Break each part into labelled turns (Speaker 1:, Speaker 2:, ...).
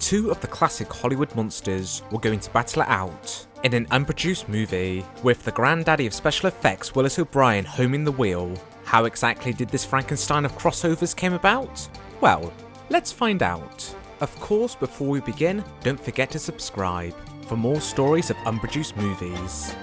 Speaker 1: two of the classic Hollywood monsters were going to battle it out in an unproduced movie, with the granddaddy of special effects Willis O'Brien homing the wheel. How exactly did this Frankenstein of crossovers came about? Well, let's find out. Of course, before we begin, don't forget to subscribe for more stories of unproduced movies.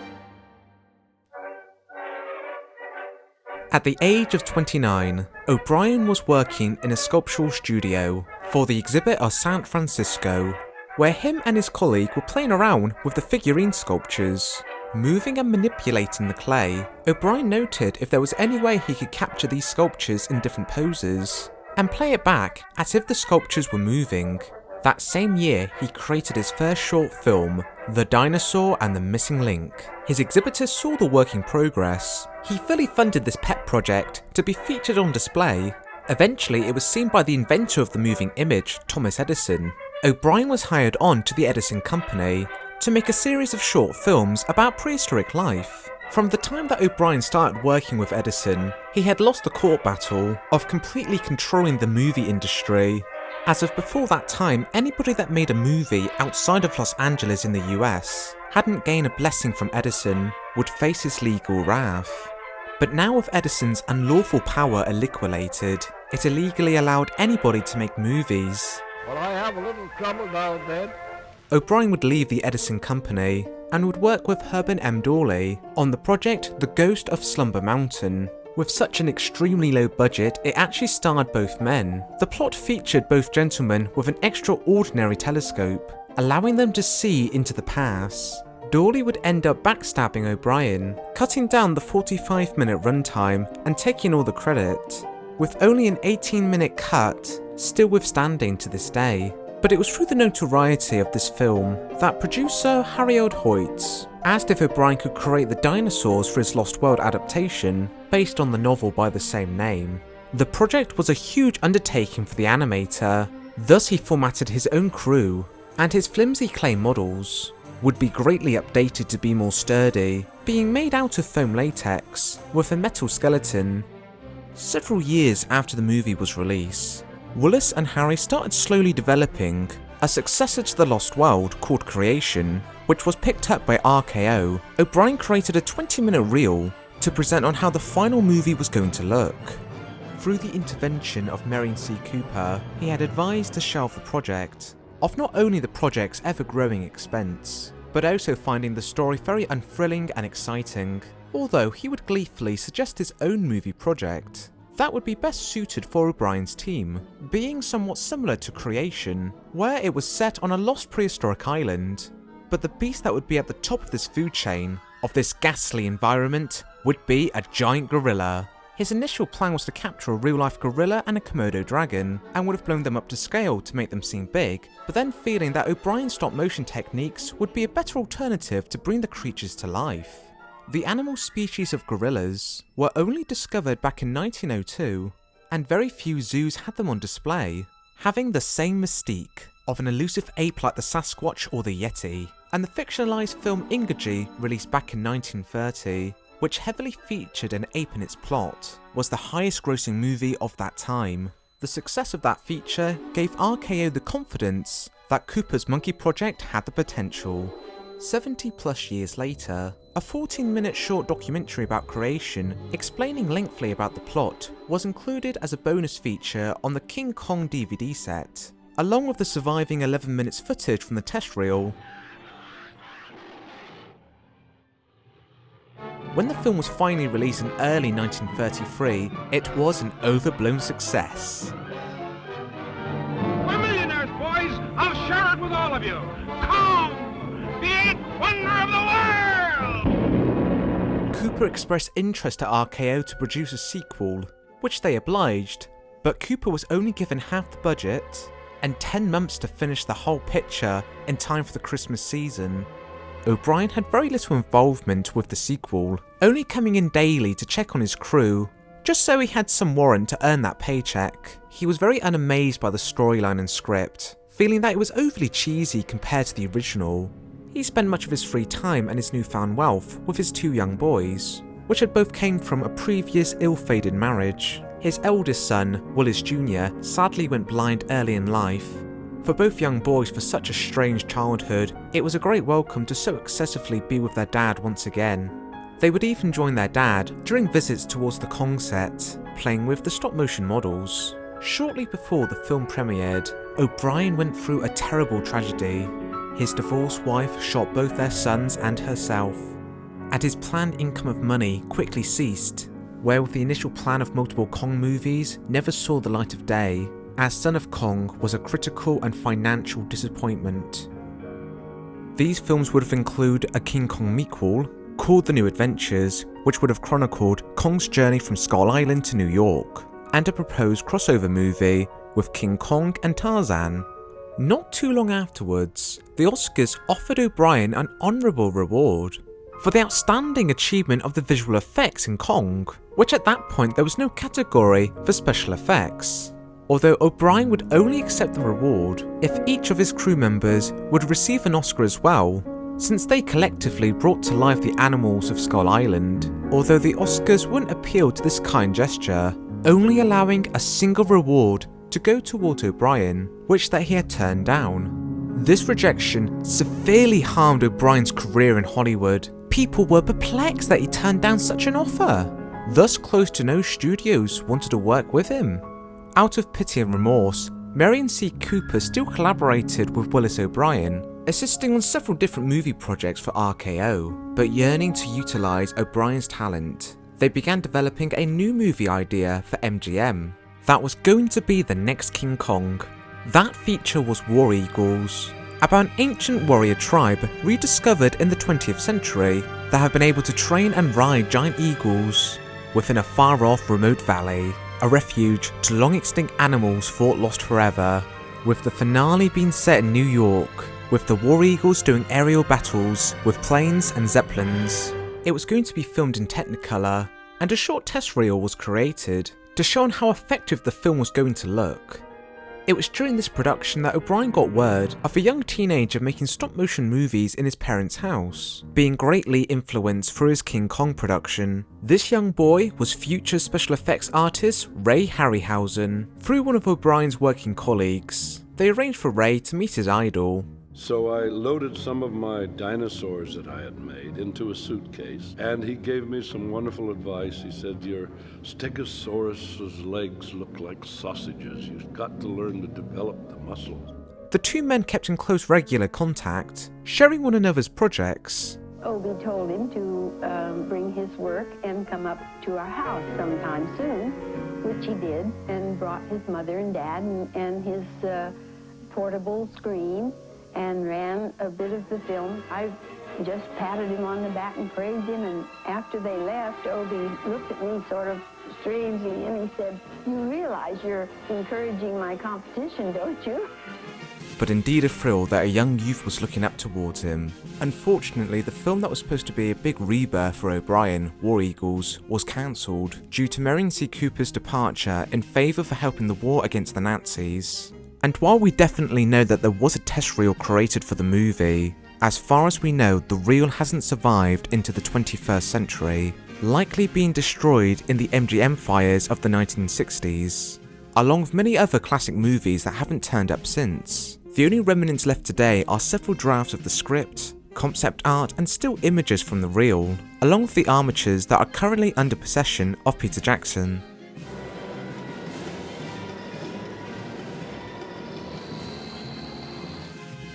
Speaker 1: At the age of 29, O'Brien was working in a sculptural studio for the exhibit of San Francisco, where him and his colleague were playing around with the figurine sculptures. Moving and manipulating the clay, O'Brien noted if there was any way he could capture these sculptures in different poses, and play it back as if the sculptures were moving. That same year, he created his first short film, The Dinosaur and the Missing Link. His exhibitors saw the work in progress. He fully funded this pet project to be featured on display. Eventually, it was seen by the inventor of the moving image, Thomas Edison. O'Brien was hired on to the Edison Company to make a series of short films about prehistoric life. From the time that O'Brien started working with Edison, he had lost the court battle of completely controlling the movie industry. As of before that time, anybody that made a movie outside of Los Angeles in the US hadn't gained a blessing from Edison would face his legal wrath. But now with Edison's unlawful power liquidated, it illegally allowed anybody to make movies.
Speaker 2: Well, I have a little trouble now and then.
Speaker 1: O'Brien would leave the Edison Company and would work with Herbert M. Dawley on the project The Ghost of Slumber Mountain. With such an extremely low budget, it actually starred both men. The plot featured both gentlemen with an extraordinary telescope, allowing them to see into the past. Dawley would end up backstabbing O'Brien, cutting down the 45-minute runtime and taking all the credit, with only an 18-minute cut still withstanding to this day. But it was through the notoriety of this film that producer Harold Hoyt asked if O'Brien could create the dinosaurs for his Lost World adaptation based on the novel by the same name. The project was a huge undertaking for the animator, thus he formatted his own crew, and his flimsy clay models would be greatly updated to be more sturdy, being made out of foam latex with a metal skeleton. Several years after the movie was released, Willis and Harry started slowly developing a successor to The Lost World called Creation, which was picked up by RKO. O'Brien created a 20-minute reel to present on how the final movie was going to look. Through the intervention of Marion C. Cooper, he had advised to shelve the project, of not only the project's ever-growing expense, but also finding the story very unthrilling and exciting, although he would gleefully suggest his own movie project that would be best suited for O'Brien's team, being somewhat similar to Creation, where it was set on a lost prehistoric island. But the beast that would be at the top of this food chain, of this ghastly environment, would be a giant gorilla. His initial plan was to capture a real-life gorilla and a Komodo dragon, and would have blown them up to scale to make them seem big, but then feeling that O'Brien's stop-motion techniques would be a better alternative to bring the creatures to life. The animal species of gorillas were only discovered back in 1902, and very few zoos had them on display, having the same mystique of an elusive ape like the Sasquatch or the Yeti. And the fictionalized film Ingeji, released back in 1930, which heavily featured an ape in its plot, was the highest grossing movie of that time. The success of that feature gave RKO the confidence that Cooper's monkey project had the potential. 70 plus years later, a 14-minute short documentary about Creation, explaining lengthily about the plot, was included as a bonus feature on the King Kong DVD set, along with the surviving 11 minutes footage from the test reel. When the film was finally released in early 1933, it was an overblown success.
Speaker 2: We're millionaires, boys! I'll share it with all of you! Come! The eighth wonder of the world!
Speaker 1: Cooper expressed interest to RKO to produce a sequel, which they obliged, but Cooper was only given half the budget and 10 months to finish the whole picture in time for the Christmas season. O'Brien had very little involvement with the sequel, only coming in daily to check on his crew, just so he had some warrant to earn that paycheck. He was very unamazed by the storyline and script, feeling that it was overly cheesy compared to the original. He spent much of his free time and his newfound wealth with his two young boys, which had both came from a previous ill-fated marriage. His eldest son, Willis Jr., sadly went blind early in life. For both young boys for such a strange childhood, it was a great welcome to so excessively be with their dad once again. They would even join their dad during visits towards the Kong set, playing with the stop-motion models. Shortly before the film premiered, O'Brien went through a terrible tragedy. His divorced wife shot both their sons and herself, and his planned income of money quickly ceased, where the initial plan of multiple Kong movies never saw the light of day, as Son of Kong was a critical and financial disappointment. These films would have included a King Kong sequel called The New Adventures, which would have chronicled Kong's journey from Skull Island to New York, and a proposed crossover movie with King Kong and Tarzan. Not too long afterwards, the Oscars offered O'Brien an honourable reward for the outstanding achievement of the visual effects in Kong, which at that point there was no category for special effects. Although O'Brien would only accept the reward if each of his crew members would receive an Oscar as well, since they collectively brought to life the animals of Skull Island, although the Oscars wouldn't appeal to this kind gesture, only allowing a single reward to go towards O'Brien, which that he had turned down. This rejection severely harmed O'Brien's career in Hollywood. People were perplexed that he turned down such an offer. Thus, close to no studios wanted to work with him. Out of pity and remorse, Marion C. Cooper still collaborated with Willis O'Brien, assisting on several different movie projects for RKO, but yearning to utilise O'Brien's talent, they began developing a new movie idea for MGM that was going to be the next King Kong. That feature was War Eagles, about an ancient warrior tribe rediscovered in the 20th century that have been able to train and ride giant eagles within a far-off remote valley, a refuge to long-extinct animals thought lost forever, with the finale being set in New York, with the War Eagles doing aerial battles with planes and zeppelins. It was going to be filmed in Technicolor, and a short test reel was created to show how effective the film was going to look. It was during this production that O'Brien got word of a young teenager making stop-motion movies in his parents' house, being greatly influenced through his King Kong production. This young boy was future special effects artist Ray Harryhausen. Through one of O'Brien's working colleagues, they arranged for Ray to meet his idol.
Speaker 3: So I loaded some of my dinosaurs that I had made into a suitcase, and he gave me some wonderful advice. He said, your Stegosaurus's legs look like sausages. You've got to learn to develop the muscles.
Speaker 1: The two men kept in close regular contact, sharing one another's projects.
Speaker 4: Obi told him to bring his work and come up to our house sometime soon, which he did, and brought his mother and dad and his portable screen, and ran a bit of the film. I just patted him on the back and praised him, and after they left, Obi looked at me sort of strangely, and he said, you realize you're encouraging my competition, don't you?
Speaker 1: But indeed a thrill that a young youth was looking up towards him. Unfortunately, the film that was supposed to be a big rebirth for O'Brien, War Eagles, was cancelled due to Marion C. Cooper's departure in favour for helping the war against the Nazis. And while we definitely know that there was a test reel created for the movie, as far as we know the reel hasn't survived into the 21st century, likely being destroyed in the MGM fires of the 1960s, along with many other classic movies that haven't turned up since. The only remnants left today are several drafts of the script, concept art and still images from the reel, along with the armatures that are currently under possession of Peter Jackson.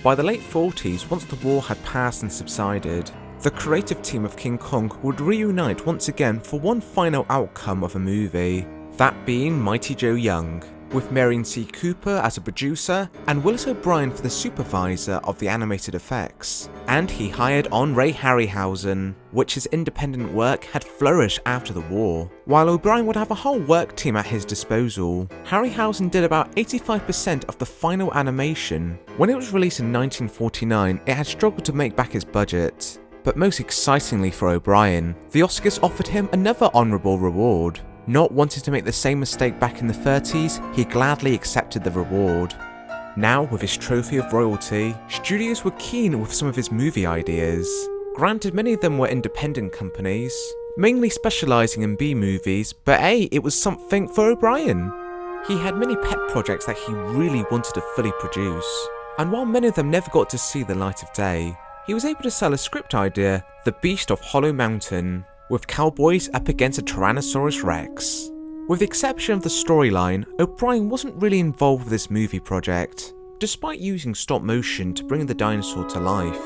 Speaker 1: By the late 40s, once the war had passed and subsided, the creative team of King Kong would reunite once again for one final outcome of a movie, that being Mighty Joe Young, with Marion C. Cooper as a producer and Willis O'Brien for the supervisor of the animated effects. And he hired on Ray Harryhausen, which his independent work had flourished after the war. While O'Brien would have a whole work team at his disposal, Harryhausen did about 85% of the final animation. When it was released in 1949, it had struggled to make back his budget. But most excitingly for O'Brien, the Oscars offered him another honourable reward. Not wanting to make the same mistake back in the 30s, he gladly accepted the reward. Now, with his trophy of royalty, studios were keen with some of his movie ideas. Granted, many of them were independent companies, mainly specialising in B-movies, but hey, it was something for O'Brien. He had many pet projects that he really wanted to fully produce, and while many of them never got to see the light of day, he was able to sell a script idea, The Beast of Hollow Mountain, with cowboys up against a Tyrannosaurus Rex. With the exception of the storyline, O'Brien wasn't really involved with this movie project, despite using stop motion to bring the dinosaur to life.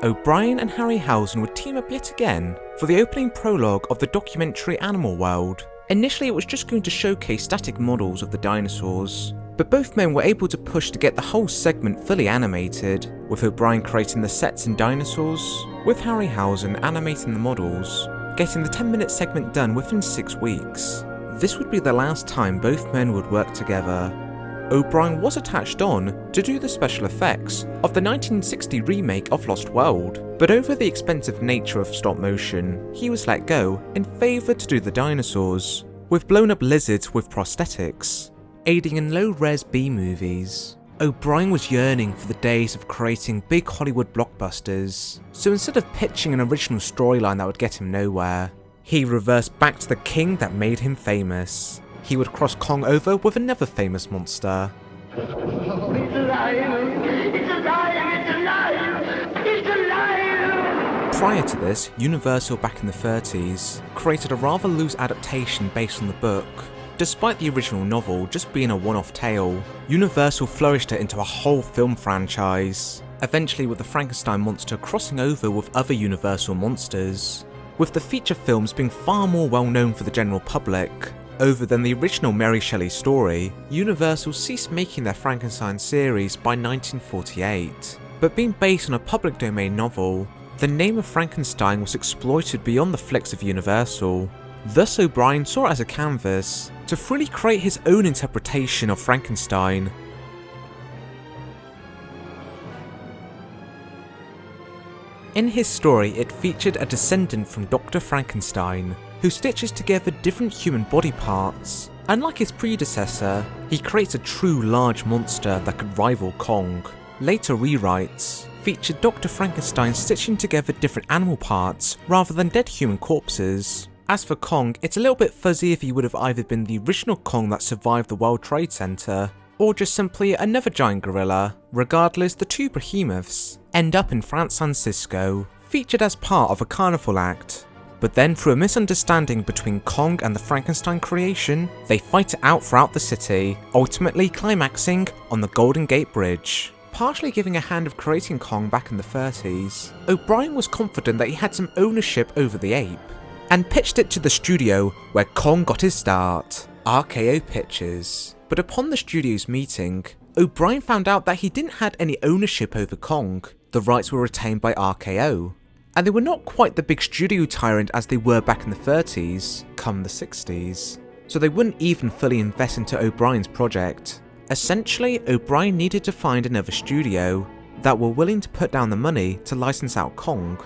Speaker 1: O'Brien and Harryhausen would team up yet again for the opening prologue of the documentary Animal World. Initially it was just going to showcase static models of the dinosaurs, but both men were able to push to get the whole segment fully animated, with O'Brien creating the sets and dinosaurs, with Harryhausen animating the models, getting the 10-minute segment done within 6 weeks. This would be the last time both men would work together. O'Brien was attached on to do the special effects of the 1960 remake of Lost World, but over the expensive nature of stop motion, he was let go and favoured to do the dinosaurs, with blown up lizards with prosthetics, aiding in low-res B-movies. O'Brien was yearning for the days of creating big Hollywood blockbusters, so instead of pitching an original storyline that would get him nowhere, he reversed back to the king that made him famous. He would cross Kong over with another famous monster.
Speaker 2: It's alive! It's alive! It's alive! It's alive!
Speaker 1: Prior to this, Universal back in the 30s created a rather loose adaptation based on the book. Despite the original novel just being a one-off tale, Universal flourished it into a whole film franchise, eventually with the Frankenstein Monster crossing over with other Universal monsters, with the feature films being far more well known for the general public. Over than the original Mary Shelley story, Universal ceased making their Frankenstein series by 1948, but being based on a public domain novel, the name of Frankenstein was exploited beyond the flicks of Universal. Thus O'Brien saw it as a canvas to fully create his own interpretation of Frankenstein. In his story, it featured a descendant from Dr. Frankenstein, who stitches together different human body parts. Unlike his predecessor, he creates a true large monster that could rival Kong. Later rewrites featured Dr. Frankenstein stitching together different animal parts rather than dead human corpses. As for Kong, it's a little bit fuzzy if he would have either been the original Kong that survived the World Trade Center, or just simply another giant gorilla. Regardless, the two behemoths end up in San Francisco, featured as part of a carnival act. But then through a misunderstanding between Kong and the Frankenstein creation, they fight it out throughout the city, ultimately climaxing on the Golden Gate Bridge. Partially giving a hand of creating Kong back in the 30s, O'Brien was confident that he had some ownership over the ape, and pitched it to the studio where Kong got his start, RKO Pictures. But upon the studio's meeting, O'Brien found out that he didn't have any ownership over Kong. The rights were retained by RKO, and they were not quite the big studio tyrant as they were back in the 30s, come the 60s, so they wouldn't even fully invest into O'Brien's project. Essentially, O'Brien needed to find another studio that were willing to put down the money to license out Kong.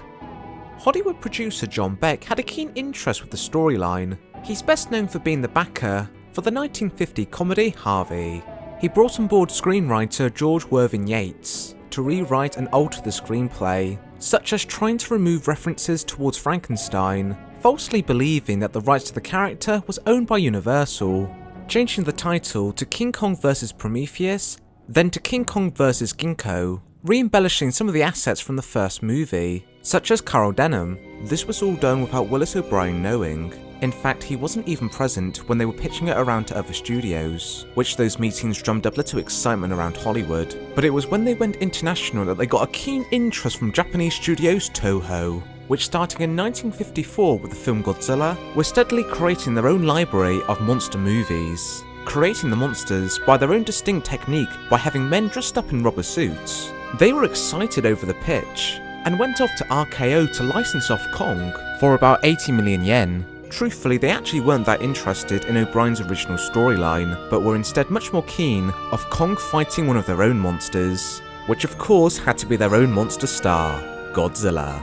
Speaker 1: Hollywood producer John Beck had a keen interest with the storyline. He's best known for being the backer for the 1950 comedy Harvey. He brought on board screenwriter George Worthing Yates to rewrite and alter the screenplay, such as trying to remove references towards Frankenstein, falsely believing that the rights to the character was owned by Universal, changing the title to King Kong vs Prometheus, then to King Kong vs Ginkgo, re-embellishing some of the assets from the first movie, such as Carl Denham. This was all done without Willis O'Brien knowing. In fact, he wasn't even present when they were pitching it around to other studios, which those meetings drummed up little excitement around Hollywood. But it was when they went international that they got a keen interest from Japanese studios Toho, which starting in 1954 with the film Godzilla, were steadily creating their own library of monster movies, creating the monsters by their own distinct technique by having men dressed up in rubber suits. They were excited over the pitch, and went off to RKO to license off Kong for about 80 million yen. Truthfully, they actually weren't that interested in O'Brien's original storyline, but were instead much more keen of Kong fighting one of their own monsters, which of course had to be their own monster star, Godzilla.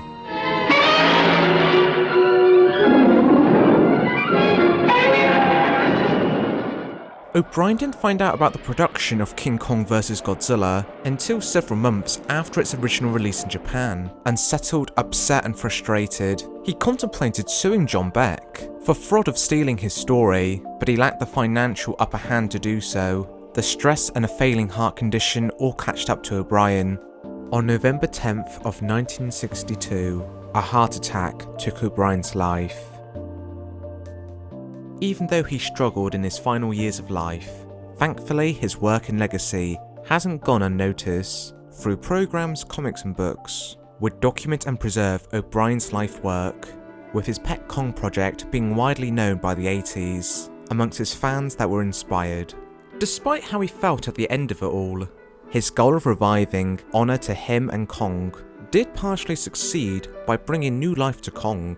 Speaker 1: O'Brien didn't find out about the production of King Kong vs. Godzilla until several months after its original release in Japan, and settled upset and frustrated. He contemplated suing John Beck for fraud of stealing his story, but he lacked the financial upper hand to do so. The stress and a failing heart condition all catched up to O'Brien. On November 10th of 1962, a heart attack took O'Brien's life. Even though he struggled in his final years of life, thankfully his work and legacy hasn't gone unnoticed. Through programs, comics and books would document and preserve O'Brien's life work, with his Pet Kong project being widely known by the 80s amongst his fans that were inspired. Despite how he felt at the end of it all, his goal of reviving honour to him and Kong did partially succeed by bringing new life to Kong,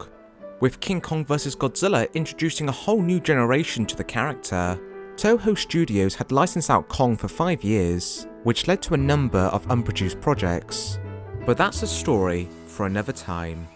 Speaker 1: with King Kong vs. Godzilla introducing a whole new generation to the character. Toho Studios had licensed out Kong for 5 years, which led to a number of unproduced projects. But that's a story for another time.